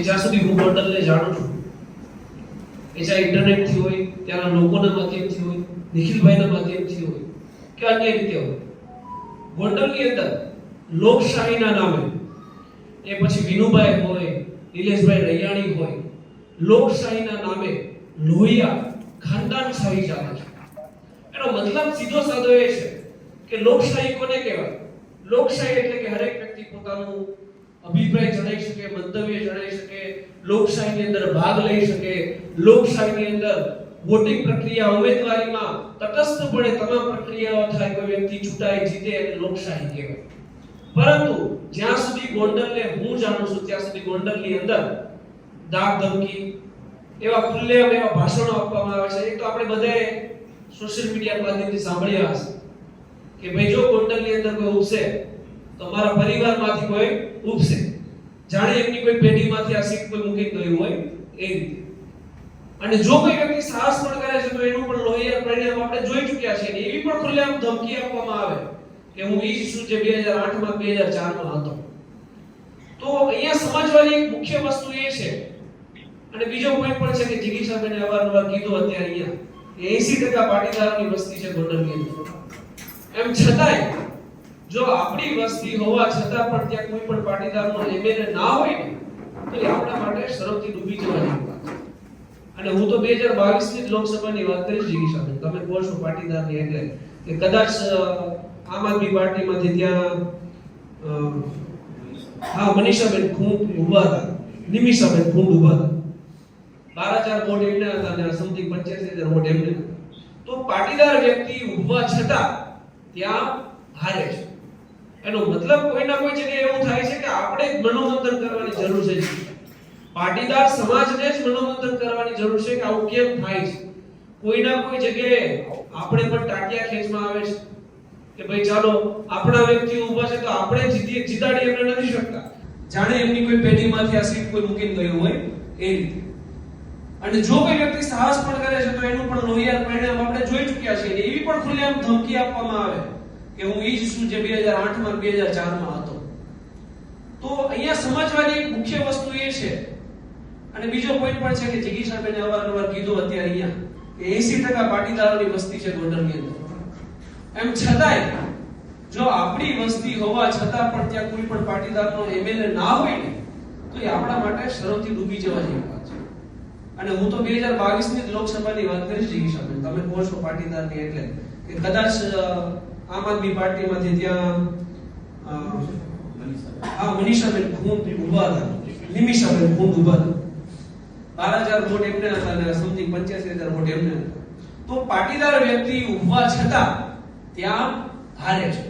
જ્યાં સુધી હું ગોંડલને જાણું છું, એ ચાહે ઇન્ટરનેટથી હોય, ત્યાંના લોકોના માધ્યમથી હોય, નિખિલભાઈના માધ્યમથી હોય કે અન્ય રીતે હોય, ગોંડલની અંદર લોકશાહીના નામે એ પછી વિનુભાઈ હોય, નિલેશભાઈ રૈયાણી હોય, લોકશાહીના નામે લોહિયા ખાનદાનશાહી ચાલે છે. એનો મતલબ સીધો સાદો એ છે કે લોકશાહી કોને કહેવાય? લોકશાહી એટલે કે હરેક વ્યક્તિ પોતાનું અભિપ્રાય જણાવી શકે, મંતવ્ય જણાવી શકે, લોકશાહીની અંદર ભાગ લઈ શકે, લોકશાહીની અંદર વોટિંગ પ્રક્રિયા, ઉમેદવારીમાં તટસ્થપણે તમામ પ્રક્રિયાઓ થાય, કોઈ વ્યક્તિ ચૂંટાય, જીતે, એને લોકશાહી કહેવાય. પરંતુ જ્યાં સુધી ગોંડલને હું જાણું છું ત્યાં સુધી ગોંડલની અંદર દાગ ધમકી, એવા ખુલ્લેઆમ એવા ભાષણો આપવામાં આવે છે. એક તો આપણે બધાએ સોશિયલ મીડિયા માધ્યમથી સાંભળ્યા હશે કે ભાઈ જો ગોંડલની અંદર કોઈ ઉપસે તો મારા પરિવારમાંથી કોઈ ઉપસે, જાણે એમની કોઈ પેઢીમાંથી આ સીટ કોઈ મૂકી ગયું હોય એ રીતે. અને જો કોઈ વ્યક્તિ સાહસ પણ કરે છે તો એનું પણ લોહિયાળ પરિણામ આપણે જોઈ ચૂક્યા છે. એવી પણ ખુલ્લેઆમ ધમકી આપવામાં આવે કે હું ઈ જ છું જે 2008 માં 2004 માં હતો. તો અહીંયા સમજવાની એક મુખ્ય વસ્તુ એ છે, અને બીજો પોઈન્ટ પણ છે કે જિગીશાબેને અવારનવાર કીધું અત્યારે અહીંયા 80% પાટીદારોની વસ્તી છે ગોંડલની અંદર. એમ છતાંય જો આપણી વસ્તી હોવા છતાં પણ ત્યાં કોઈ પણ પાટીદારનો એમએલએ ના હોય ને તો એ આપણા માટે શરમથી ડૂબી જવાની વાત છે. અને હું તો 2022 ની જ લોકસભાની વાત કરીશ જિગીશાબેન, તમે કહો છો પાટીદારની એટલે કે કદાચ આમ આદમી પાર્ટીમાંથી ત્યાં મનીષાબેન ખૂંટ ઉભા હતા, નિમિષાબેન ખૂંટ ઉભા હતા, 12,000 વોટ એમને હતા અને સમથિંગ 85,000 વોટ એમને હતા. તો પાટીદાર વ્યક્તિ ઉભવા છતાં ત્યાં હારે છે. એનો મતલબ કોઈના કોઈ જગ્યાએ એવું થાય છે કે આપણે જ મનોમંથન કરવાની જરૂર છે. પાટીદાર સમાજને જ મનોમંથન કરવાની જરૂર છે કે આવું કેમ થાય છે. કોઈના કોઈ જગ્યાએ આપણે પણ ટાટિયા ખેંચમાં આવે છે કે ભાઈ ચાલો આપણા વ્યક્તિ ઊભા છે તો આપણે જીતાડી એમને નથી શકતા, જાણે એમની કોઈ પેઢીમાંથી આ સીટ કોઈ મૂકીને ગયું હોય એ રીતે. અને જો કોઈ વ્યક્તિ સાહસ પણ કરે છે તો એનું પણ લોહિયાળ પરિણામ આપણે જોઈ ચૂક્યા છીએ. એવી પણ ખુલ્લેઆમ ધમકી આપવામાં આવે કે હું ઈ જ છું જે 2008 માં 2004 માં હતો. તો અહીંયા સમજવાની એક મુખ્ય વસ્તુ એ છે, અને બીજો પોઈન્ટ પણ છે કે જિગીશાબેને અવારનવાર કીધું અત્યારે અહીંયા કે 80% પાટીદારોની વસ્તી છે ગોંડલની અંદર. એમ છતાંય જો આપણી વસ્તી હોવા છતાં પણ ત્યાં કોઈ પણ પાટીદારનો એમએલએ ના હોય ને તો એ આપણા માટે શરમથી ડૂબી જવા જેવી વાત છે. અને હું તો 2022 ની જ લોકસભાની વાત કરીશ જિગીશાબેન, તમે કહો છો પાટીદારની એટલે કે કદાચ આમ આદમી પાર્ટીમાંથી ત્યાં મનીષાબેન ખૂંટ ઉભા હતા, નિમિષાબેન ખૂંટ ઉભા હતા, 12,000 વોટ એમને હતા અને સમથિંગ 85,000 વોટ એમને હતા. તો પાટીદાર વ્યક્તિ ઉભવા છતાં ત્યાં હારે છે.